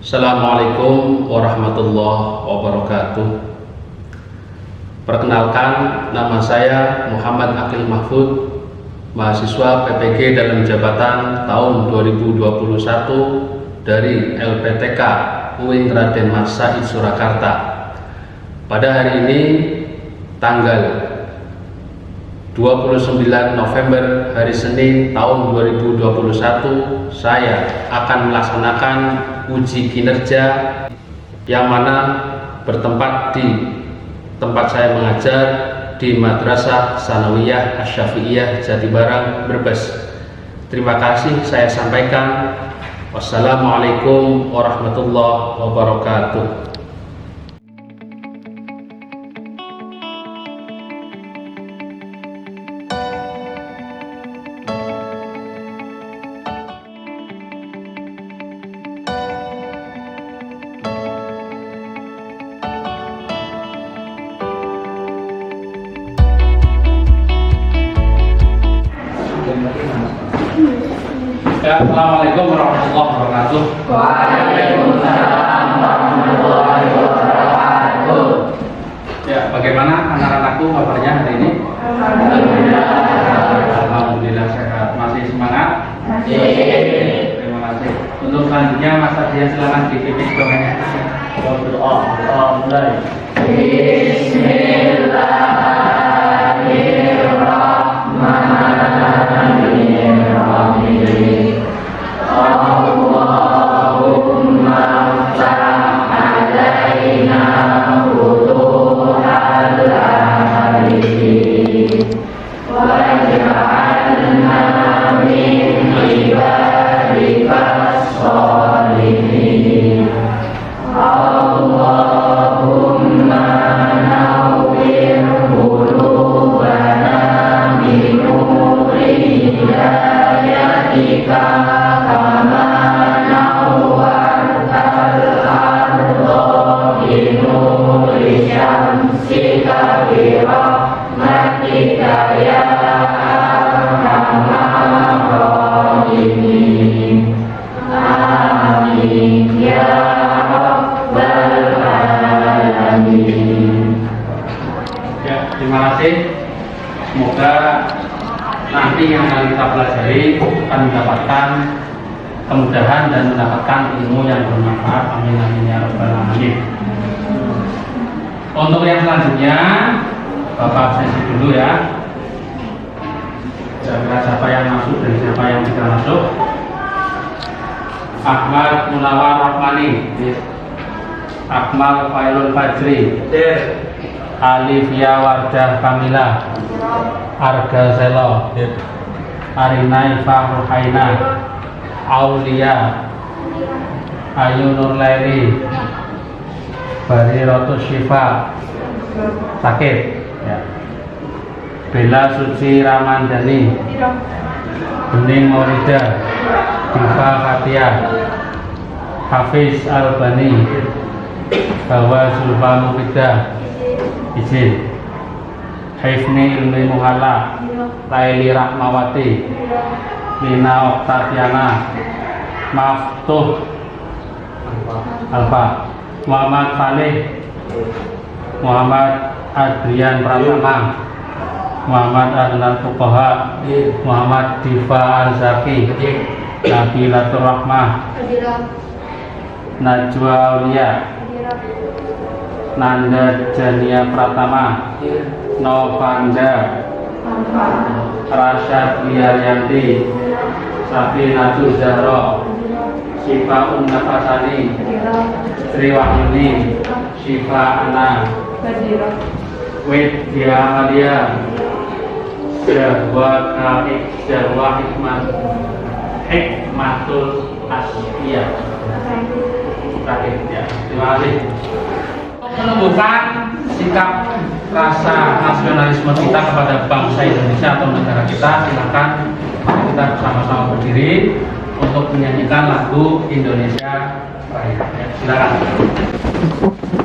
Assalamualaikum warahmatullahi wabarakatuh. Perkenalkan, nama saya Muhammad Akil Mahfud, mahasiswa PPG dalam jabatan tahun 2021 dari LPTK UIN Raden Mas Said Surakarta. Pada hari ini tanggal 29 November hari Senin tahun 2021, saya akan melaksanakan uji kinerja yang mana bertempat di tempat saya mengajar di Madrasah Tsanawiyah Asy-Syafi'iyah Jatibarang, Brebes. Terima kasih saya sampaikan. Wassalamualaikum warahmatullahi wabarakatuh. Ya, Assalamualaikum warahmatullahi wabarakatuh. Waalaikumsalam warahmatullahi wabarakatuh. Ya, bagaimana anak-anakku kabarnya hari ini? Alhamdulillah sehat. Masih semangat? Terima kasih. Untuk selanjutnya Mas Adian silakan dipimpin doanya. Berdoa mulai. Bismillahirrahmanirrahim. Allahumma ftah alaina futuhal arifin waj'alna min ibadikas sholihin. Allahumma nawwir qulubana bi nuri hidayatika kama nawwartal arda bi nuri syamsika bi rahmatika ya arhamar rahimin. Amin ya rabbal alamin. Ya, terima kasih. Semoga nanti yang akan kita pelajari akan mendapatkan kemudahan dan mendapatkan ilmu yang bermanfaat. Amin amin ya rabbal alamin. Untuk yang selanjutnya, Bapak sesi dulu ya. Kira-kira siapa yang masuk dan siapa yang tidak masuk? Ahmad Munawar Rahmani, Akmal Failul Fajri, Alivia Wardah Kamila, Arga Zelo, Arina Ifa Ruhaina, Aulia, Ayu Nurlairi, Bari Rotus Syifa, sakit ya. Bella Suci Ramandani, Bening Maulida, Diva Fatia, Hafiz Albani, Bawa Zulfa Mufidah, izin. Hifni Ilmi Muhalla, Laili Rahmawati, Lina Oktaviana, Maftuh Alfa, Muhammad Saleh, Muhammad Adrian Pratama, Muhammad Adnan Fuqaha, Muhammad Diva Arzaki, Nabilatur Rahmah, Najwa Aulia, Nanda Jania Pratama, Novanda, Rasyad Liaryanti, Safi Natul Zahra, Syifa Unnafasani, Sri Wahyuni, Syifa Ana, Widya Amalia, Jahwa Hikmatul Asfiyah. Ya, terima kasih. Menumbuhkan sikap rasa nasionalisme kita kepada bangsa Indonesia atau negara kita, silakan mari kita bersama-sama berdiri untuk menyanyikan lagu Indonesia Raya. Ya, silakan.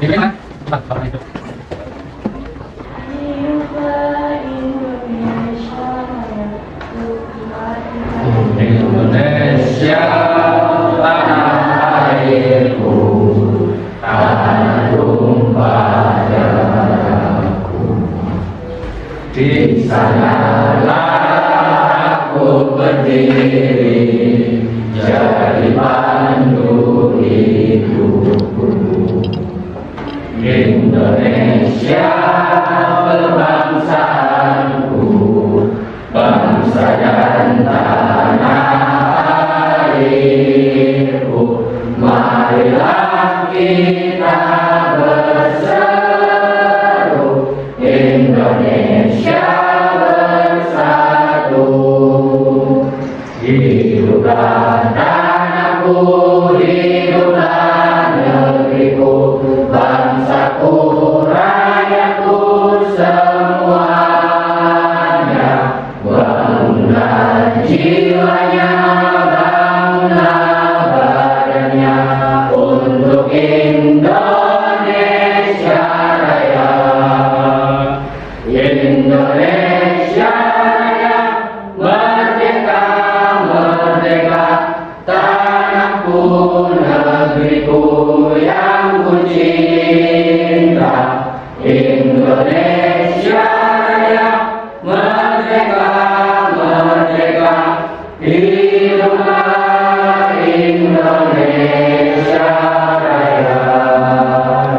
Dilihat, itu. Indonesia tanah airku. sanalah aku berdiri, jadi pandu hidupku. Indonesia berbangsaku, bangsa dan tanah airku. Marilah kita berseru, Indonesia bersatu. Hiduplah tanahku, hiduplah negeriku, bangsaku, rakyatku semuanya. Bangunlah jiwanya, bangunlah badannya untuk Indonesia Raya. Indonesia Raya, merdeka, merdeka, tanahku, negeriku yang ku cinta. Indonesia Raya, merdeka, merdeka, hiduplah Indonesia Raya.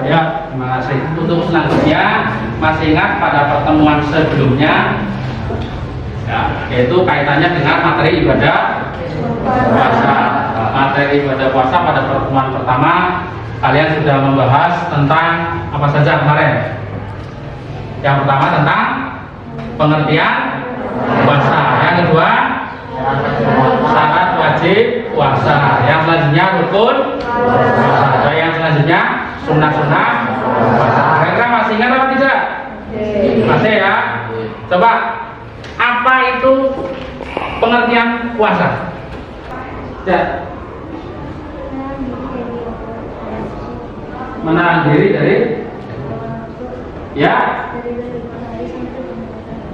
Ya, terima kasih. Untuk selanjutnya, masih ingat pada pertemuan sebelumnya, ya, yaitu kaitannya dengan materi ibadah puasa. Nah, materi ibadah puasa pada pertemuan pertama, kalian sudah membahas tentang apa saja kemarin? Yang pertama tentang pengertian puasa. Yang kedua, syarat wajib puasa. Yang selanjutnya rukun puasa. Dan yang selanjutnya sunnah-sunnah puasa. Kira-kira masih ingat apa tidak? Masih ya? Coba, apa itu pengertian puasa? Ya. Menahan diri dari, ya?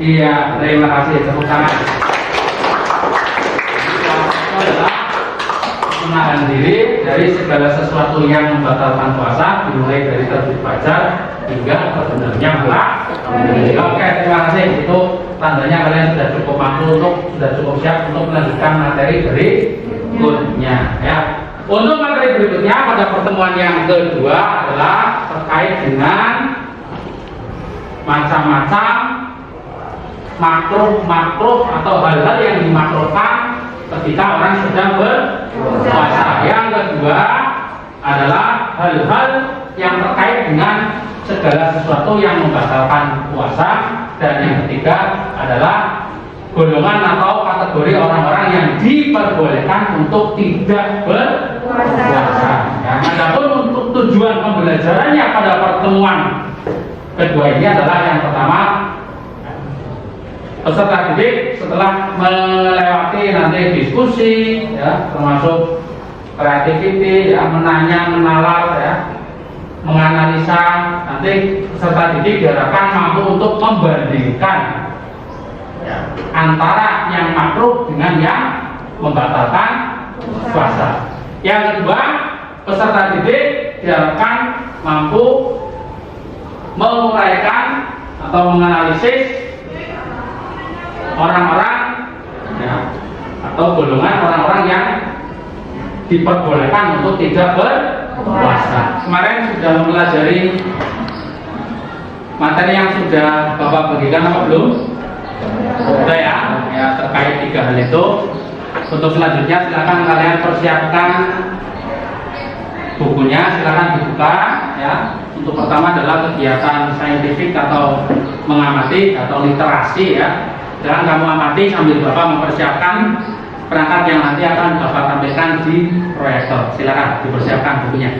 Iya, terima kasih. Tepuk tangan. Itu adalah menahan diri dari segala sesuatu yang membatalkan puasa, dimulai dari terbit fajar hingga terbenamnya malam. Oke, terima kasih. Itu tandanya kalian sudah cukup mampu sudah cukup siap untuk melanjutkan materi berikutnya. Ya. Untuk materi berikutnya pada pertemuan yang kedua adalah terkait dengan macam-macam makruh atau hal-hal yang dimakruhkan ketika orang sedang berpuasa. Yang kedua adalah hal-hal yang terkait dengan segala sesuatu yang membatalkan puasa. Dan yang ketiga adalah golongan atau kategori orang-orang yang diperbolehkan untuk tidak berpuasa. Ya, adapun untuk tujuan pembelajarannya pada pertemuan kedua ini adalah yang pertama, peserta didik setelah melewati nanti diskusi, ya, termasuk kreativiti, ya, menanya, menalar, ya, menganalisa, nanti peserta didik diharapkan mampu untuk membandingkan, ya, antara yang makruh dengan yang membatalkan puasa. Yang kedua, peserta didik diharapkan mampu menguraikan atau menganalisis orang-orang, ya, atau golongan orang-orang yang diperbolehkan untuk tidak berpuasa. Kemarin sudah mempelajari materi yang sudah Bapak bagikan apa belum? Sudah ya, ya, terkait 3 hal itu. Untuk selanjutnya silakan kalian persiapkan bukunya, silakan dibuka, ya. Untuk pertama adalah kegiatan saintifik atau mengamati atau literasi, ya. Dan kamu amati sambil Bapak mempersiapkan perangkat yang nanti akan Bapak tampilkan di proyektor. Silakan dipersiapkan bukunya.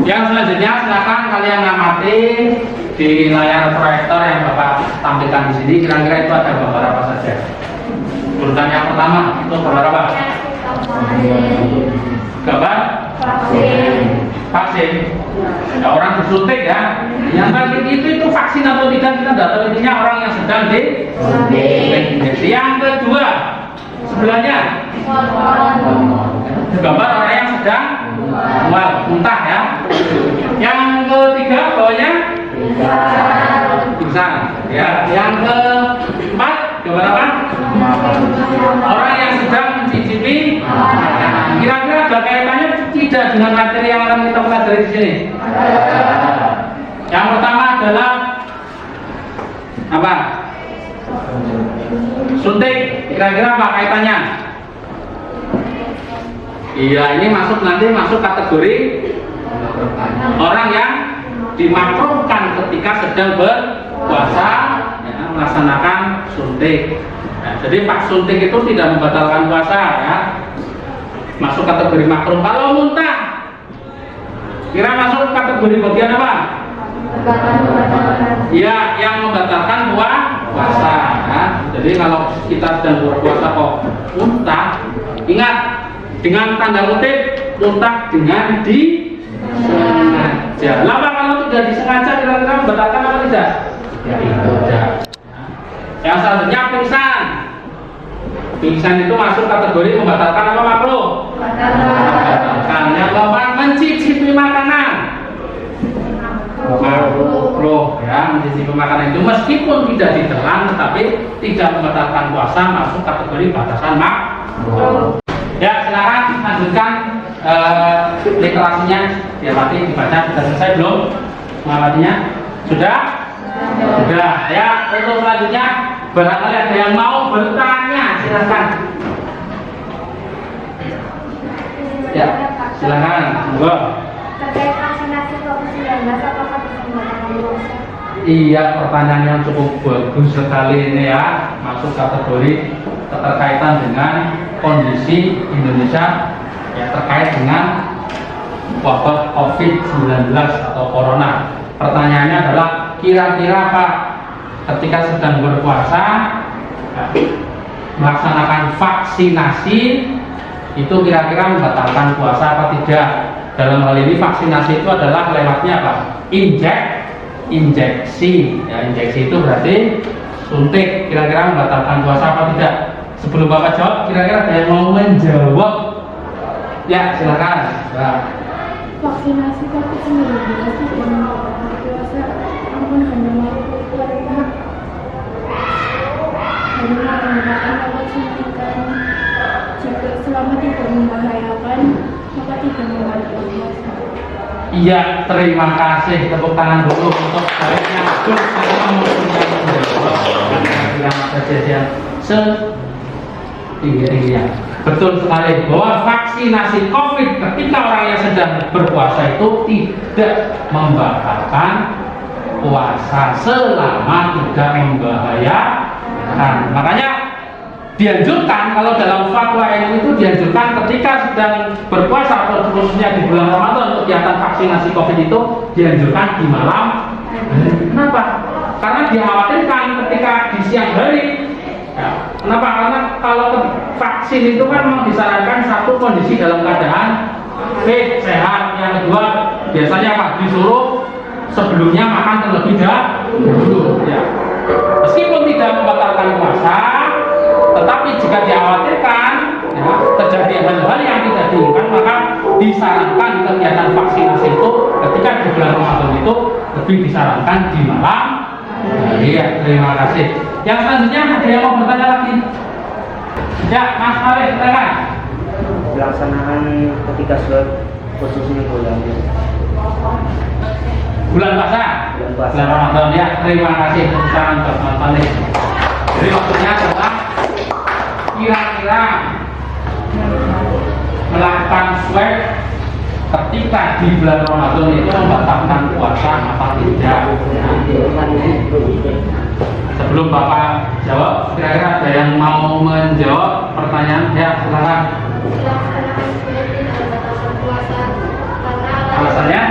Yang selanjutnya silakan kalian amati di layar proyektor yang Bapak tampilkan di sini. Kira-kira itu ada gambar apa saja? Urutan yang pertama itu gambar apa? Gambar vaksin. Ya, orang disuntik, ya. Yang tadi itu vaksin atau tidak kita tidak tahu, intinya orang yang sedang disuntik. Yang kedua sebelahnya gambar orang yang sedang muntah ya. Yang ketiga bawahnya pingsan ya. Yang keempat gimana Pak? Orang yang sedang mencicipi. Kira-kira ada kaitannya tidak dengan materi yang akan kita pelajari di sini? Yang pertama adalah apa? Suntik. Kira-kira apa kaitannya? Iya, ini masuk kategori orang yang dimakruhkan ketika sedang berpuasa ya, melaksanakan suntik. Ya, jadi Pak suntik itu tidak membatalkan puasa ya. Masuk kategori makruh. Kalau muntah, kira masuk kategori bagian apa? Ya, yang membatalkan puasa. Ya. Jadi kalau kita sedang berpuasa kok muntah, ingat dengan tanda kutip muntah dengan disengaja. Lama kalau tidak disengaja kira-kira membatalkan apa tidak? Tidak. Yang selanjutnya pingsan. Pingsan itu masuk kategori membatalkan apa makruh? Membatalkan. Yang keempat mencicipi makanan. Makruh ya, mencicipi makanan itu meskipun tidak ditelan tetapi tidak membatalkan puasa, masuk kategori batasan makruh. Ya, silakan lanjutkan literasinya. Diamati, dibaca. Sudah selesai belum? Mengamatinya? Sudah? Sudah. Ya, untuk selanjutnya barangkali ada yang mau bertanya, silakan. Ya, silakan. Monggo. Terkait vaksinasi COVID-19, apakah bisa membatalkan puasa? Iya, pertanyaan yang cukup bagus sekali ini ya. Masuk kategori keterkaitan dengan kondisi Indonesia ya, terkait dengan wabah COVID-19 atau Corona. Pertanyaannya adalah kira-kira Pak ketika sedang berpuasa ya, melaksanakan vaksinasi itu kira-kira membatalkan puasa apa tidak? Dalam hal ini vaksinasi itu adalah lewatnya apa? Injeksi. Ya, injeksi itu berarti suntik. Kira-kira membatalkan puasa apa tidak? Sebelum Bapak jawab, kira-kira ada yang mau menjawab? Ya, silakan. Ya. Vaksinasi COVID-19 tidak membatalkan puasa, namun hanya menggunakan dapat suntikan. Jika selama tidak membahayakan, maka tidak membatalkan puasa. Iya, terima kasih. Tepuk tangan dulu untuk baiknya Gus yang mempunyai menjawab dengan kejadian tinggi-tingginya. Betul sekali bahwa vaksinasi COVID ketika orang yang sedang berpuasa itu tidak membatalkan puasa selama tidak membahayakan. Makanya dianjurkan kalau dalam fatwa MUI itu dianjurkan ketika sedang berpuasa atau khususnya di bulan Ramadan kegiatan vaksinasi COVID itu dianjurkan di malam. Kenapa? Karena dikhawatirkan ketika di siang hari. Ya. Kenapa? Karena kalau vaksin itu kan memang disarankan satu kondisi dalam keadaan fit, sehat. Yang kedua biasanya Pak disuruh sebelumnya makan terlebih dahulu. Ya. Meskipun tidak membatalkan puasa, tetapi jika dikhawatirkan ya, terjadi hal-hal yang tidak diinginkan, maka disarankan kegiatan vaksinasi itu ketika di bulan Ramadan itu lebih disarankan di malam. Iya, terima kasih. Yang selanjutnya ada yang mau bertanya lagi? Ya, Mas Arif, silakan. Pelaksanaan ketika swab khususnya bulan puasa. Bulan Ramadan ya. Terima kasih untuk saran Mas Arif. Jadi maksudnya adalah kira-kira melakukan swab ketika di bulan Ramadan itu membatalkan puasa apa tidak? Sebelum Bapak jawab, kira-kira ada yang mau menjawab pertanyaan? Ya, silakan. Pelaksanaan swab tidak membatalkan puasa karena Alasannya?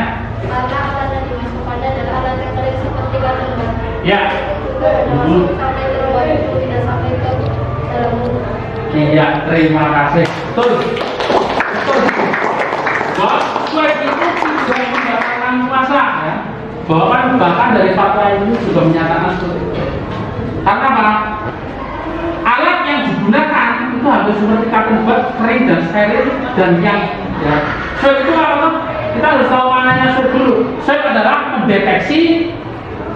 alat yang dimasukkan adalah alat yang kering seperti kantong bahan. Ya. Juga sampai terbuat itu tidak sampai ke dalam mulut. Iya, terima kasih. Betul. Betul. Bahwa swab itu tidak membatalkan puasa ya. Bahkan dari fatwa ini juga menyatakan seperti itu. Karena apa? Alat yang digunakan itu harus harus seperti cotton bud, kering dan steril dan yang ya. Swab itu apa tuh? Kita harus tahu maknanya swab dulu. Swab adalah mendeteksi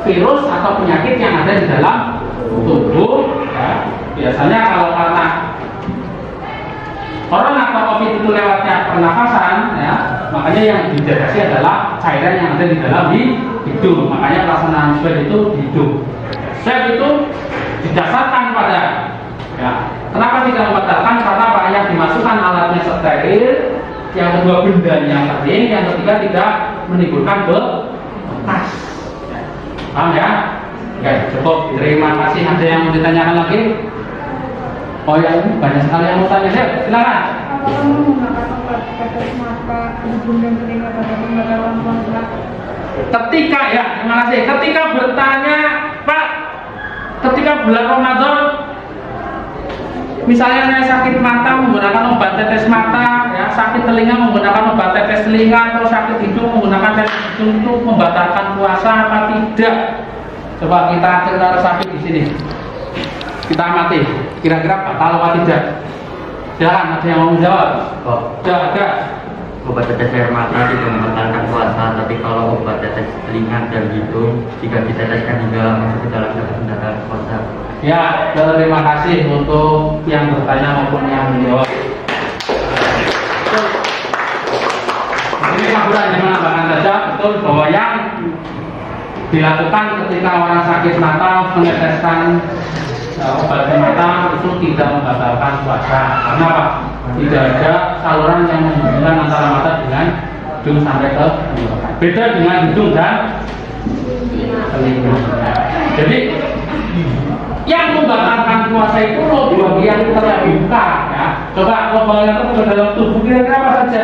virus atau penyakit yang ada di dalam tubuh. Ya. Biasanya kalau karena orang atau COVID itu lewatnya pernafasan, ya, makanya yang dideteksi adalah cairan yang ada di dalam hidung. Makanya pelaksanaan swab itu di hidung. Swab itu didasarkan pada, ya, kenapa tidak membatalkan? Karena apa? Yang dimasukkan alatnya steril, yang kedua bendanya kering, yang ketiga tidak menimbulkan bekas. Ya. Paham ya? Oke, cukup. Terima kasih. Ada yang mau ditanyakan lagi? Oh ya, ini banyak sekali yang mau tanya. Silakan. Apakah menggunakan obat tetes mata hidung dan telinga pada pembatalan kontrak? Ketika ya, terima kasih. Ketika bertanya, Pak, ketika bulan Ramadan, misalnya saya sakit mata menggunakan obat tetes mata, ya, sakit telinga menggunakan obat tetes telinga, atau sakit hidung menggunakan tetes hidung, itu membatalkan puasa apa tidak? Coba kita cerita resapi di sini. Kita amati, kira-kira batal apa tidak? Silakan, ada yang mau menjawab? Kok Ada. obat tetes air mata tidak membatalkan puasa, tapi kalau obat tetes telinga dan hidung jika diteteskan hingga masuk ke dalam pembatalkan puasa. Ya, terima kasih untuk yang bertanya maupun yang menjawab. Ini aku hanya menambahkan saja betul bahwa yang dilakukan ketika orang sakit mata meneteskan obat mata itu tidak membatalkan puasa. Karena apa? Tidak ada saluran yang menghubungkan antara mata dengan hidung sampai ke tenggorokan. Beda dengan hidung dan telinga. Jadi yang membatalkan puasa itu lubang yang terbuka, ya. Coba lubang yang terbuka dalam tubuh kira-kira apa saja?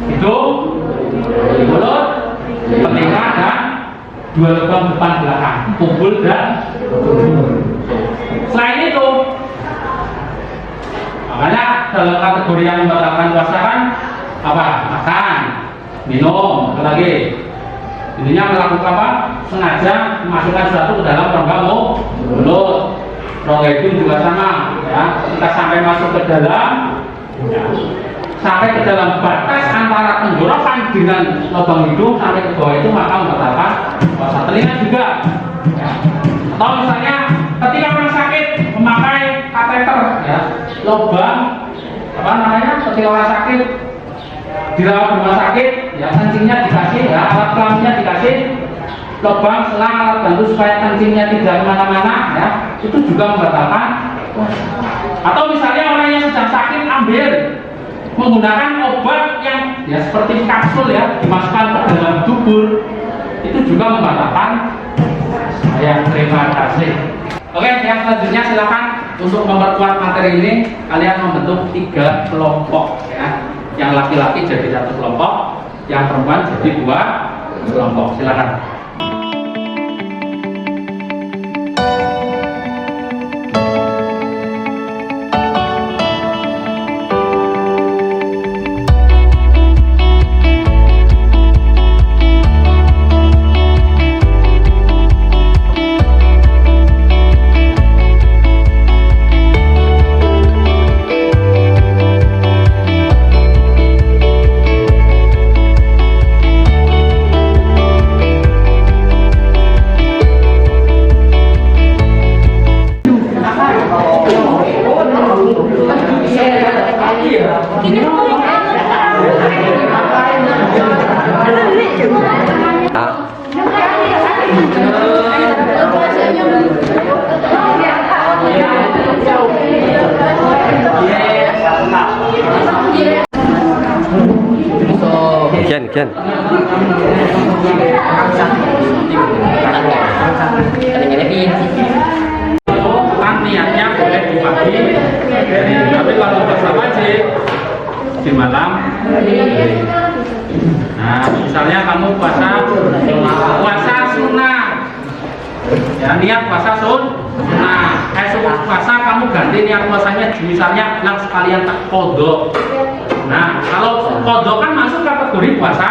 Hidung, mulut, telinga, dan dua lubang depan belakang, kubul dan selain itu, makanya dalam kategori yang membatalkan puasa kan apa? Makan, minum, apa lagi? Intinya melakukan apa? Sengaja memasukkan sesuatu ke dalam rongga mulut. Rongga hidung juga sama, ya. Kita sampai masuk ke dalam, ya, sampai ke dalam batas antara tenggorokan dengan lubang hidung sampai ke bawah itu, maka membatalkan puasa. Telinga juga, ya. Atau misalnya ketika orang sakit memakai kateter, ya, lubang apa namanya? Ketika orang sakit dirawat di rumah sakit, ya, kencingnya dikasih, ya, alat kelaminnya dikasih lubang selang alat bantu supaya kencingnya tidak kemana-mana, ya, itu juga membatalkan. Atau misalnya orang yang sedang sakit ambil menggunakan obat yang ya seperti kapsul, ya, dimasukkan ke dalam dubur, itu juga membatalkan. Ya, terima kasih. Oke, yang selanjutnya silakan untuk memperkuat materi ini kalian membentuk 3 kelompok, ya. Yang laki-laki jadi 1 kelompok, yang perempuan jadi 2 kelompok. Silakan. Ken. Kan niatnya boleh di pagi, tapi kalau bersama sih di malam. Nah, misalnya kamu puasa sunnah, ya, niat puasa sunnah. Puasa kamu ganti niat puasanya, misalnya bilang sekalian tak kodok. Nah, kalau kodok kan masuk kategori puasa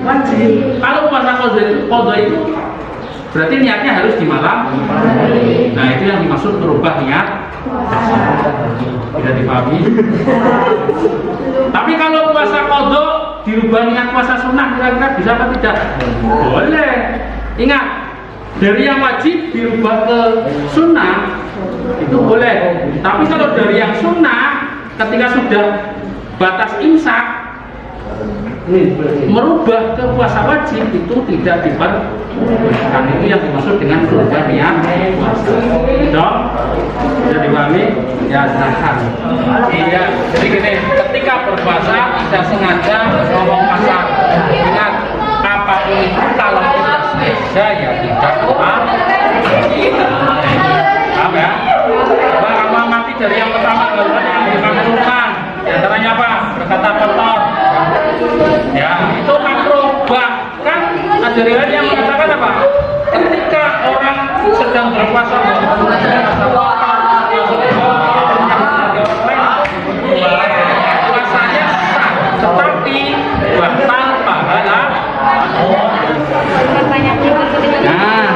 wajib. Kalau puasa kodok itu berarti niatnya harus di malam. Nah, itu yang dimaksud merubah niat. Tidak dipahami. Tapi kalau puasa qadha dirubah niat puasa sunnah kira-kira bisa apa tidak? Boleh. Ingat, dari yang wajib dirubah ke sunnah itu boleh. Tapi kalau dari yang sunnah ketika sudah batas imsak merubah ke puasa wajib itu tidak diperbolehkan. Itu yang dimaksud dengan berubah niat puasa. Dong, bisa dipahami? Ya, silahkan. Iya, jadi gini, ketika berpuasa tidak sengaja ngomong kasar. Ingat, apapun itu kalau kita sengaja ya tidak apa. Paham ya? Bahwa mati dari yang pertama adalah yang dimakruhkan. Di antaranya apa? Berkata kotor. Ya, itu makruh. Bahkan ada riwayat yang mengatakan apa? Ketika orang sedang berpuasa puasanya sah, tetapi batal pahala. Nah,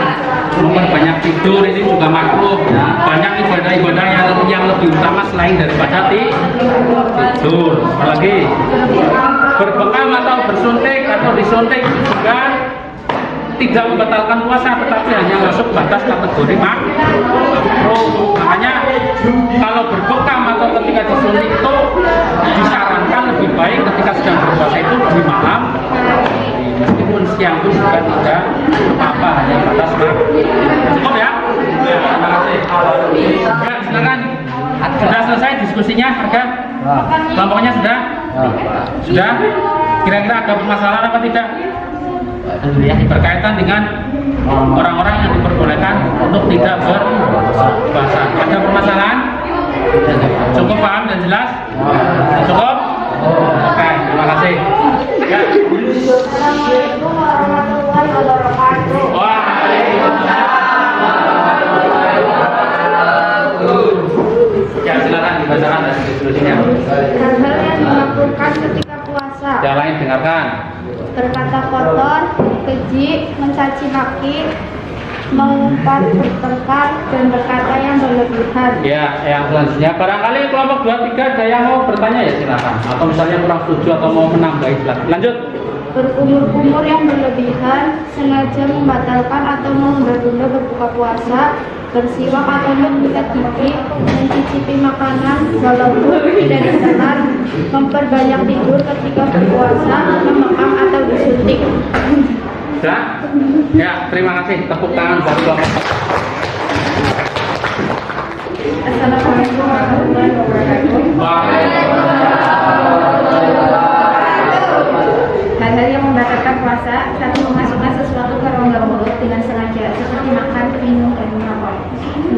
memperbanyak tidur ini juga makruh. Ya. Banyak ibadah-ibadah yang lebih utama selain daripada tidur. Apalagi berbekam atau bersuntik atau disuntik juga tidak membatalkan puasa, tetapi hanya masuk batas kategori makruh. Makanya kalau berbekam atau ketika disuntik itu disarankan lebih baik ketika sedang berpuasa itu di malam. Meskipun siang itu juga tidak apa-apa, hanya batas makruh. Cukup ya? Ya, terima kasih. Ya, silakan. Sudah selesai diskusinya, harga? Kelompoknya sudah? Sudah? Kira-kira ada permasalahan apa tidak? Berkaitan dengan orang-orang yang diperbolehkan untuk tidak berpuasa. Ada permasalahan? Cukup paham dan jelas? Cukup? Oke, terima kasih. Ya. Assalamualaikum warahmatullahi wabarakatuh. Ya, silakan dibacakan dari diskusinya. Hal-hal yang dilakukan ketika puasa. Yang lain dengarkan. Berkata kotor, keji, mencaci maki, mengumpat, bertengkar, dan berkata yang berlebihan. Ya, yang selanjutnya barangkali kelompok 2, 3 ada yang mau bertanya ya silakan. Atau misalnya kurang setuju atau mau menambahi silakan. Lanjut. Berkumur-kumur yang berlebihan, sengaja membatalkan atau menunda-tunda berbuka puasa, bersiwak atau menyikat gigi, mencicipi makanan walaupun tidak ditelan, memperbanyak tidur ketika berpuasa, memekam atau disuntik. Sudah? Ya, terima kasih. Tepuk tangan buat kelompok. Assalamualaikum warahmatullahi wabarakatuh. Hal-hal yang membatalkan puasa: 1. Memasukkan sesuatu ke rongga mulut dengan sengaja, seperti makan, minum, dan merokok.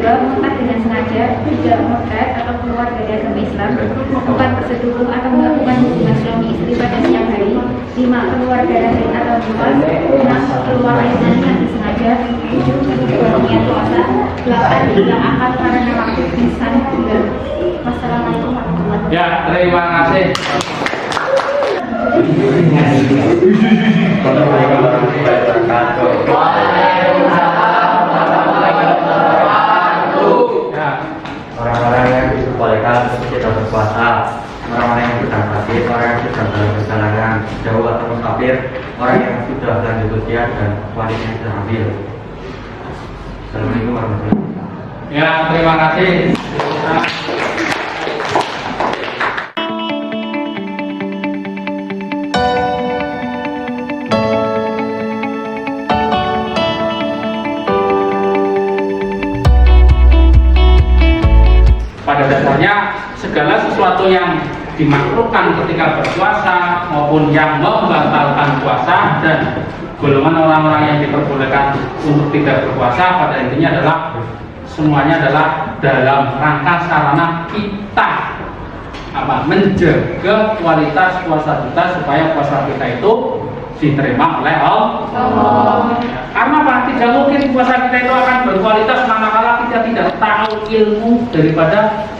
2. Muntah dengan sengaja, 3. Murtad atau keluar dari agama Islam. 4. Bersetubuh atau melakukan hubungan suami istri pada siang hari. 5. Keluar darah haid atau nifas. 6. Keluar air mani yang disengaja. 7. Berubah niat puasa. 8. Hilang akal karena waktu pingsan. 9. Wassalamualaikum warahmatullahi wabarakatuh. Ya, terima kasih. Orang-orang yang diperbolehkan untuk tidak berpuasa, orang-orang yang sedang sakit, orang yang sedang dalam perjalanan jauh atau musafir, orang yang sudah lanjut usia dan wanita yang sedang hamil. Assalamualaikum warahmatullahi wabarakatuh. Ya, terima kasih. Pada dasarnya segala sesuatu yang dimakruhkan ketika berpuasa maupun yang membatalkan puasa dan golongan orang-orang yang diperbolehkan untuk tidak berpuasa pada intinya adalah semuanya adalah dalam rangka sarana kita menjaga kualitas puasa kita supaya puasa kita itu diterima oleh Allah. Karena apa? Tidak mungkin puasa kita itu akan berkualitas manakala kita tidak tahu ilmu daripada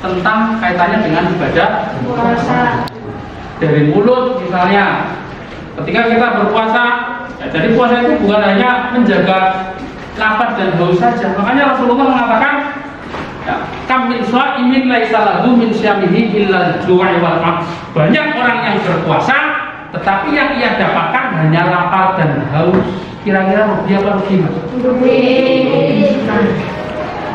tentang kaitannya dengan ibadah puasa. Dari mulut misalnya, ketika kita berpuasa, ya, jadi puasa itu bukan hanya menjaga lapar dan haus saja. Makanya Rasulullah mengatakan Ya, kam min shaimin laisa lahu min syamihi illa al-ju'i wal 'atsy. Banyak orang yang berpuasa tetapi yang ia dapatkan hanya lapar dan haus. Kira-kira rugi apa rugi, Mas?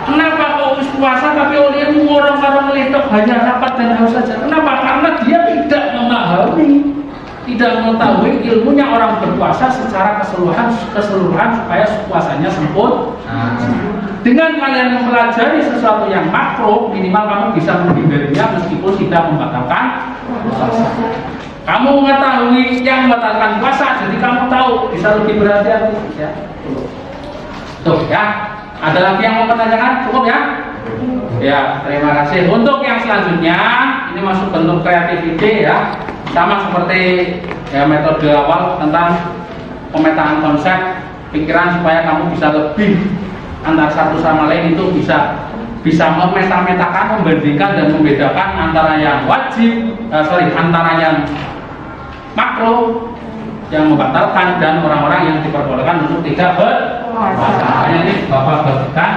Kenapa kok puasa tapi olehmu orang-orang meletok hanya lapar dan haus saja? Kenapa? Karena dia tidak memahami, tidak mengetahui ilmunya orang berpuasa secara keseluruhan supaya puasanya sempurna. Dengan kalian mempelajari sesuatu yang makro, minimal kamu bisa menghindarinya meskipun tidak membatalkan puasa. Kamu mengetahui yang membatalkan puasa, jadi kamu tahu bisa lebih berhati-hati. Ya. Tuh ya. Ada lagi yang mau menanyakan? Cukup ya? Ya, terima kasih. Untuk yang selanjutnya, ini masuk bentuk kreativiti ya. Sama seperti ya metode awal tentang pemetaan konsep pikiran supaya kamu bisa lebih antara satu sama lain itu bisa memeta-metakan, membandingkan dan membedakan antara yang wajib, antara yang makro yang membatalkan dan orang-orang yang diperbolehkan untuk tidak berpuasa. Makanya ini Bapak bagikan.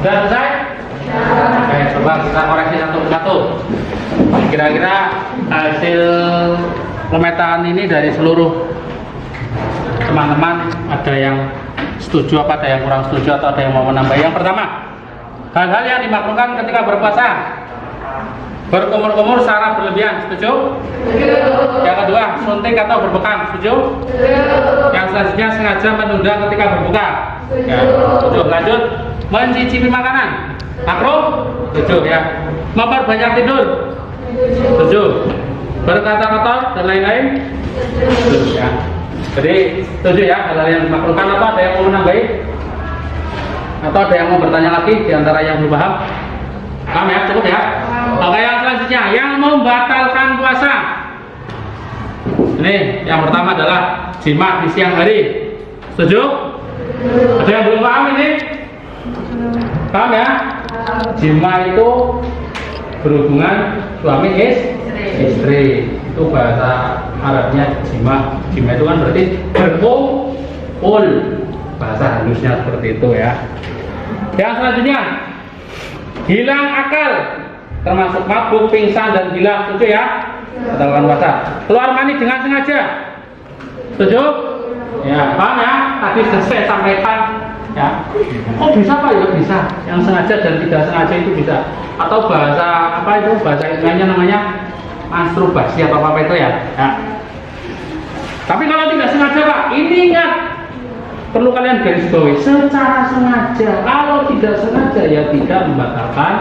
Sudah selesai? Oke, coba kita koreksi satu-satu. Kira-kira hasil pemetaan ini dari seluruh teman-teman ada yang setuju apa ada yang kurang setuju atau ada yang mau menambah? Yang pertama, hal-hal yang dimakruhkan ketika berpuasa. Berkumur-kumur secara berlebihan, setuju? Yang kedua, suntik atau berbekam, setuju? Yang selanjutnya sengaja menunda ketika berbuka. Ya, setuju. Lanjut, mencicipi makanan, makruh, setuju ya. Memperbanyak tidur, setuju. Berkata kotor dan lain-lain, setuju ya. Jadi setuju ya hal-hal yang dimakruhkan. Atau ada yang mau menambahi? Atau ada yang mau bertanya lagi di antara yang belum paham? Paham ya? Cukup ya? Oke, yang selanjutnya yang membatalkan puasa. Ini yang pertama adalah jima di siang hari. Setuju? Ada yang belum paham ini? Paham ya? Jima itu berhubungan suami istri. Itu bahasa Arabnya jima. Jima itu kan berarti berkumpul. Bahasa halusnya seperti itu ya. Yang selanjutnya hilang akal, termasuk mabuk, pingsan dan gila, setuju ya? Batalkan puasa. Keluar mani dengan sengaja, setuju? Ya, paham ya? Tadi saya sampaikan ya. Oh bisa Pak? Ya bisa. Yang sengaja dan tidak sengaja itu bisa. Atau bahasa apa itu? Bahasa lainnya namanya masturbasi atau apa itu ya? Ya. Tapi kalau tidak sengaja Pak, ini ingat, perlu kalian garis bawahi secara sengaja. Kalau tidak sengaja ya tidak membatalkan.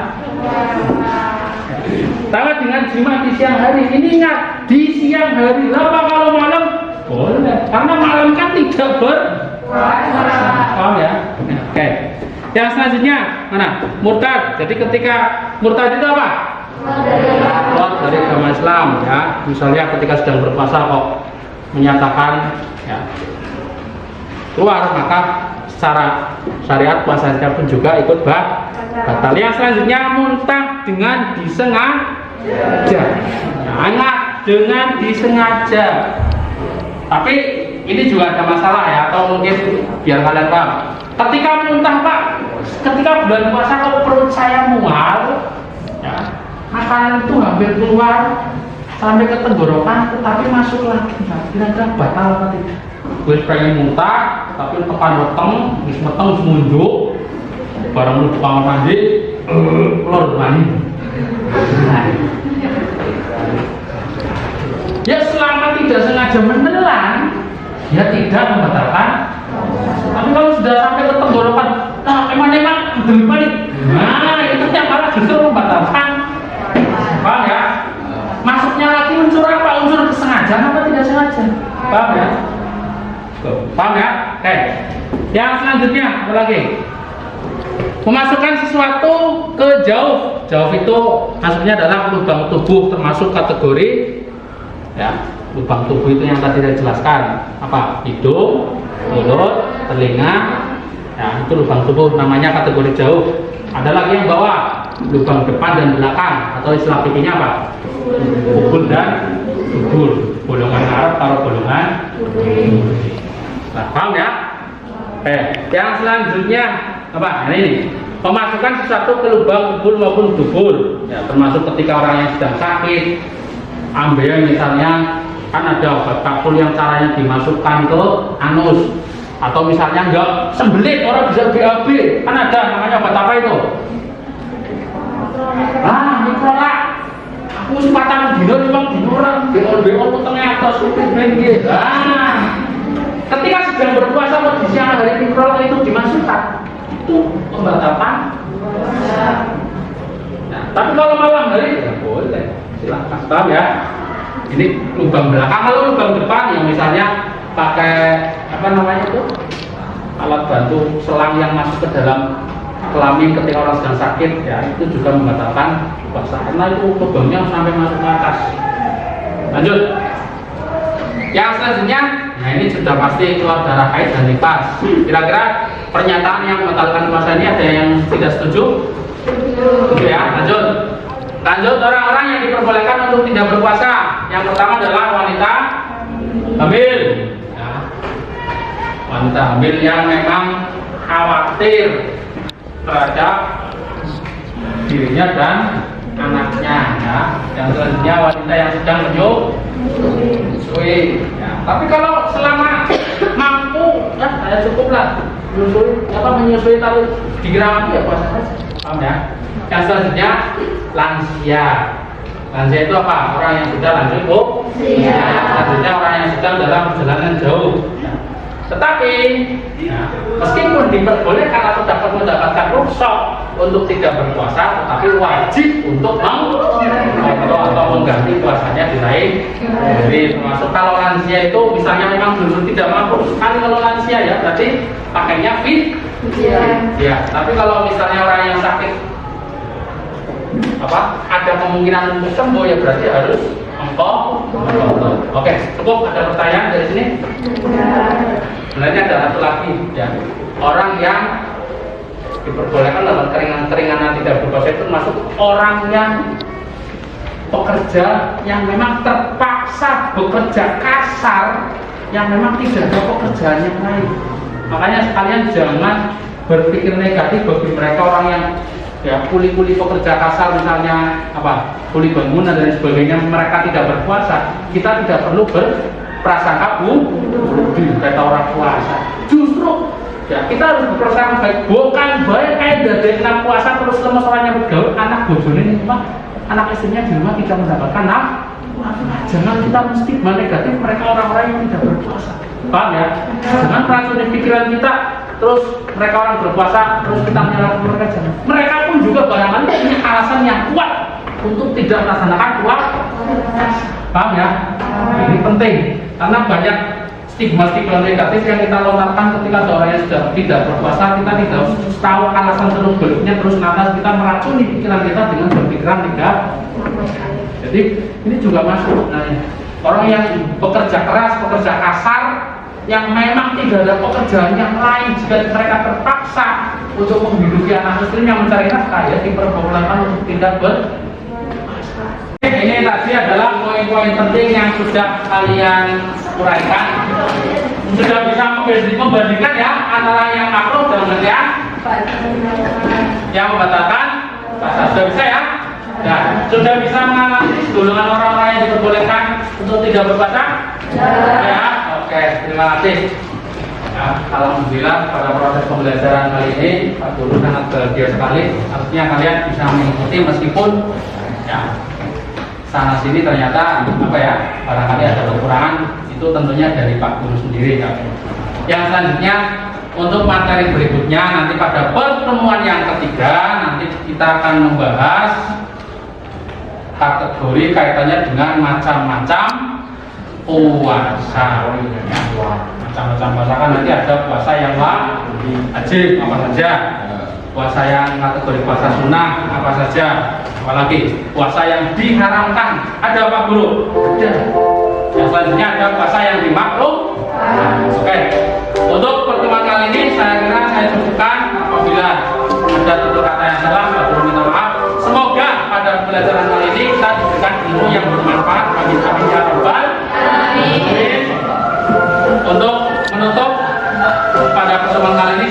Sama dengan jima di siang hari. Ini ingat, di siang hari. Apa kalau malam? Boleh. Karena malam kan tidak berpuasa. Paham ya? Oke. Yang selanjutnya mana? Murtad. Jadi ketika murtad itu apa? Keluar dari agama Islam ya. Misalnya ketika sedang berpuasa kok menyatakan ya keluar, maka secara syariat puasanya pun juga ikut batal. Yang selanjutnya muntah dengan disengaja. Ingat, dengan disengaja. Tapi ini juga ada masalah ya, atau mungkin biar kalian paham. Ketika muntah Pak, ketika bulan puasa kalau perut saya mual, ya, makanan itu hampir keluar sampai ke tenggorokan, tetapi masuk lagi. Nah, kira-kira batal apa tidak? Gue pengen muntah, tapi tekan weteng, wis weteng semunjuk, barang lu kamar mandi, keluar mandi. Ya selama tidak sengaja menelan, dia tidak membatalkan. Tapi kalau sudah sampai ke tenggorokan, nah eman-eman balik, nah itu yang malah justru membatalkan. Paham ya? Masuknya lagi unsur apa? Unsur kesengajaan apa tidak sengaja? Paham ya? Paham ya? Oke. Yang selanjutnya apa lagi? Memasukkan sesuatu ke jauh. Jauh itu maksudnya adalah lubang tubuh, termasuk kategori ya, lubang tubuh itu yang tadi saya jelaskan. Apa? Hidung, mulut, telinga. Ya, itu lubang tubuh namanya kategori jauh. Ada lagi yang bawah, lubang depan dan belakang, atau istilah fikihnya apa? Kubul dan dubur. Bolongan Arab atau bolongan. Nah, paham ya? Yang selanjutnya apa? Nah, ini memasukkan sesuatu ke lubang kubul maupun dubur. Ya, termasuk ketika orang yang sedang sakit, ambil misalnya kan ada obat kapsul yang caranya dimasukkan ke anus, atau misalnya enggak sembelit orang bisa BAB, kan ada namanya obat apa itu? Mikrolak. Aku sepatang dino memang dinorang BO tengah atas supir bengi. Ketika sedang berpuasa di siang hari mikrolak itu dimasukkan, itu pembatalan. Nah, tapi kalau malam hari ya boleh, silahkan. Paham ya? Ini lubang belakang. Kalau lubang depan yang misalnya pakai apa namanya itu, alat bantu selang yang masuk ke dalam kelamin ketika orang sedang sakit, ya itu juga membatalkan puasa karena itu lubangnya sampai masuk ke atas. Lanjut. Yang selanjutnya, nah ini sudah pasti keluar darah haid dan nifas. Kira-kira pernyataan yang membatalkan puasa ini ada yang tidak setuju? Setuju ya. Lanjut, orang-orang yang diperbolehkan untuk tidak berpuasa. Yang pertama adalah wanita hamil. Ya. Wanita hamil yang memang khawatir terhadap dirinya dan anaknya. Ya. Yang selanjutnya wanita yang sedang menyusui. Ya. Tapi kalau selama mampu, ya saya cukup lah menyusui tapi dikira ya puasa saja. Paham ya? Yang selanjutnya lansia. Lansia itu apa? Orang yang sudah lanjut usia. Selanjutnya orang yang sedang dalam perjalanan jauh. Tetapi meskipun diperbolehkan atau dapat mendapatkan rukhsah untuk tidak berpuasa, tetapi wajib untuk atau mengganti puasanya di lain. Jadi termasuk kalau lansia itu misalnya memang belum tidak mampu sekali kalau lansia ya, berarti pakainya fit. Ya, tapi kalau misalnya orang yang sakit ada kemungkinan untuk sembuh ya berarti harus engkau. Oke, cukup. Ada pertanyaan dari sini? Sebenarnya ada satu lagi ya, orang yang diperbolehkan dalam keringanan tidak berpuasa itu termasuk orang yang pekerja yang memang terpaksa bekerja kasar, yang memang tidak ada pekerjaan yang lain. Makanya sekalian jangan berpikir negatif bagi mereka orang yang ya kuli-kuli pekerja kasar, misalnya kuli bangunan dan sebagainya, mereka tidak berpuasa. Kita tidak perlu berprasangka buruk kata orang puasa. Justru ya kita harus berprasangka baik, bukan baik kayak dari anak puasa terus lemes orangnya bergaul, anak bojone ini cuma anak istrinya di rumah tidak mendapatkan jangan kita menstigma negatif mereka orang-orang yang tidak berpuasa. Paham ya? Jangan meracuni pikiran kita terus mereka orang berpuasa terus kita menyalahkan mereka. Jangan. Mereka pun juga barangkali punya alasan yang kuat untuk tidak melaksanakan puasa. Paham ya? Ini penting karena banyak stigma-stigma negatif yang kita lontarkan ketika seorang yang sudah tidak berpuasa. Kita tidak tahu alasan seluk-beluknya, terus lantas kita meracuni pikiran kita dengan berpikiran negatif. Jadi ini juga masuk. Nah, orang yang bekerja keras, bekerja kasar, yang memang tidak ada pekerjaan yang lain, jika mereka terpaksa untuk menghidupi anak istrinya mencari nafkah, ya diperbolehkan untuk tidak berpuasa. Ini tadi adalah poin-poin penting yang sudah kalian uraikan. Sudah bisa membandingkan ya antara yang makruh dan yang membatalkan puasa. Sudah bisa ya? Ya, sudah bisa menganalisis golongan orang-orang yang diperbolehkan untuk tidak berpuasa? Ya, oke, terima kasih. Ya, alhamdulillah pada proses pembelajaran kali ini Pak Guru sangat bahagia sekali. Artinya kalian bisa mengikuti meskipun ya sana sini ternyata barangkali ada kekurangan. Itu tentunya dari Pak Guru sendiri ya. Yang selanjutnya untuk materi berikutnya nanti pada pertemuan yang ketiga nanti kita akan membahas kategori kaitannya dengan macam-macam puasa. Macam-macam puasa kan nanti ada puasa yang wajib apa saja, puasa yang kategori puasa sunnah apa saja, apalagi puasa yang diharamkan ada Pak Guru? Ada. Yang selanjutnya ada puasa yang dimakruhkan. Oke. Untuk pertemuan kali ini saya kira saya cukupkan. Apabila ada tutur kata yang salah, Pak Guru minta maaf. Semoga pada pembelajaran kali ini kita diberikan ilmu yang bermanfaat bagi kami ya Rabbal Alamin. Untuk menutup pada pertemuan kali ini